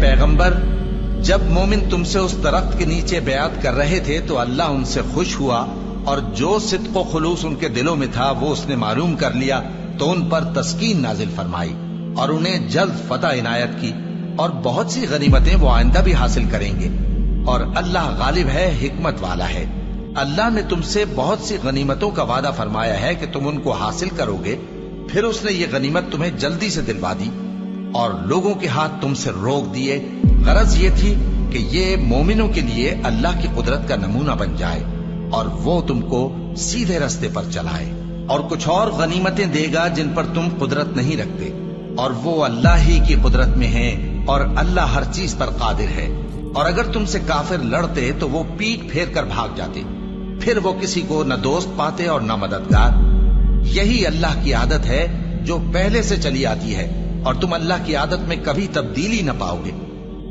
पैगंबर, जब मोमिन तुमसे उस दरख्त के नीचे बयात कर रहे थे तो अल्लाह उनसे खुश हुआ और जो सिद्क़ व खुलूस उनके दिलों में था वो उसने मालूम कर लिया, तो उन पर तस्कीन नाजिल फरमाई और उन्हें जल्द फतह इनायत की और बहुत सी गनीमतें वो आइंदा भी हासिल करेंगे। और अल्लाह गालिब है, हिकमत वाला है। अल्लाह ने तुमसे बहुत सी गनीमतों का वादा फरमाया है कि तुम उनको हासिल करोगे, फिर उसने ये गनीमत तुम्हें जल्दी से दिलवा दी और लोगों के हाथ तुमसे रोक दिए। गरज ये थी कि ये मोमिनों के लिए अल्लाह की कुदरत का नमूना बन जाए और वो तुमको सीधे रास्ते पर चलाए। और कुछ और गनीमतें देगा जिन पर तुम कुदरत नहीं रखते, और वो अल्लाह ही की कुदरत में है और अल्लाह हर चीज पर कादिर है। और अगर तुमसे काफिर लड़ते तो वो पीठ फेर कर भाग जाते, फिर वो किसी को न दोस्त पाते और न मददगार। यही अल्लाह की आदत है जो पहले से चली आती है और तुम अल्लाह की आदत में कभी तब्दीली न पाओगे।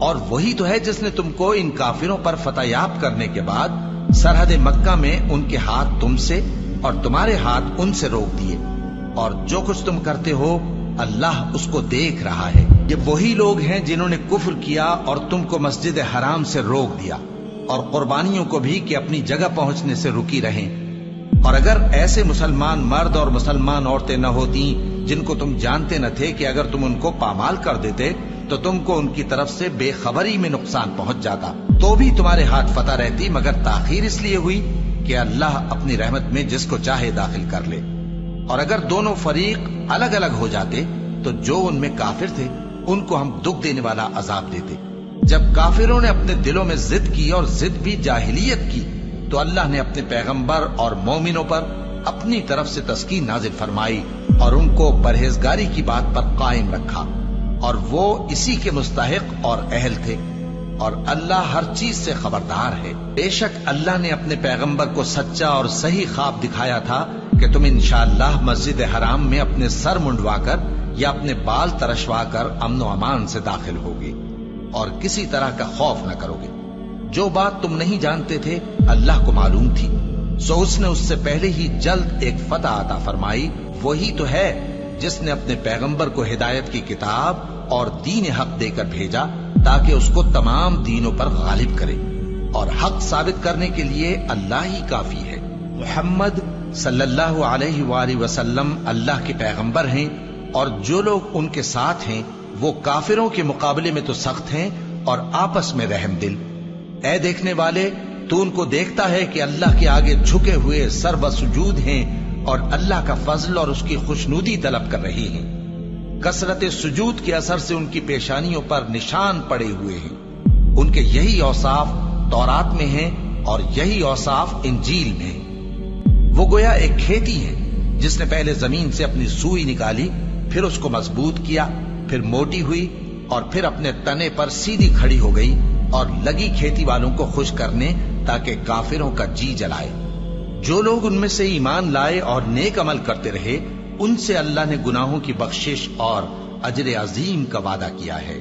और वही तो है जिसने तुमको इन काफिरों पर फतहयाब करने के बाद सरहद मक्का में उनके हाथ तुमसे और तुम्हारे हाथ उनसे रोक दिए, और जो कुछ तुम करते हो अल्लाह उसको देख रहा है। ये वही लोग हैं जिन्होंने कुफ्र किया और तुमको मस्जिद हराम से रोक दिया और कुर्बानियों को भी कि अपनी जगह पहुंचने से रुकी रहें। और अगर ऐसे मुसलमान मर्द और मुसलमान औरतें न होती जिनको तुम जानते न थे कि अगर तुम उनको पामाल कर देते तो तुमको उनकी तरफ से बेखबरी में नुकसान पहुंच जाता, तो भी तुम्हारे हाथ फतह रहती, मगर ताखीर इसलिए हुई कि अल्लाह अपनी रहमत में जिसको चाहे दाखिल कर ले। और अगर दोनों फरीक अलग अलग हो जाते तो जो उनमें काफिर थे उनको हम दुख देने वाला अजाब देते। जब काफिरों ने अपने दिलों में जिद की और जिद भी जाहिलियत की, तो अल्लाह ने अपने पैगंबर और मोमिनों पर अपनी तरफ से तस्कीन नाजिल फरमाई और उनको परहेजगारी की बात पर कायम रखा, और वो इसी के मुस्तहिक और अहल थे। और अल्लाह हर चीज से खबरदार है। बेशक अल्लाह ने अपने पैगंबर को सच्चा और सही ख्वाब दिखाया था कि तुम इंशाअल्लाह मस्जिद हराम में अपने सर मुंडवाकर या अपने बाल तरशवाकर अमन व अमान से दाखिल होगे और किसी तरह का खौफ न करोगे। जो बात तुम नहीं जानते थे अल्लाह को मालूम थी, सो उसने उससे पहले ही जल्द एक फतह अता फरमाई। वही तो है जिसने अपने पैगंबर को हिदायत की किताब और दीन हक देकर भेजा ताकि उसको तमाम दीनों पर गालिब करे, और हक साबित करने के लिए अल्लाह ही काफी है। मुहम्मद सल्लल्लाहु अलैहि वसल्लम अल्लाह के पैगंबर हैं और जो लोग उनके साथ हैं वो काफिरों के मुकाबले में तो सख्त हैं और आपस में रहमदिल। ऐ देखने वाले, तू उनको देखता है कि अल्लाह के आगे झुके हुए सर्वसुजूद हैं और अल्लाह का फजल और उसकी खुशनुदी तलब कर रहे हैं। कसरत सुजूद के असर से उनकी पेशानियों पर निशान पड़े हुए हैं। उनके यही औसाफ तौरात में हैं और यही औसाफ इंजील में हैं। वो गोया एक खेती है जिसने पहले जमीन से अपनी सुई निकाली, फिर उसको मजबूत किया, फिर मोटी हुई और फिर अपने तने पर सीधी खड़ी हो गई और लगी खेती वालों को खुश करने ताकि काफिरों का जी जलाए। जो लोग उनमें से ईमान लाए और नेक अमल करते रहे उनसे अल्लाह ने गुनाहों की बख्शिश और अजर अजीम का वादा किया है।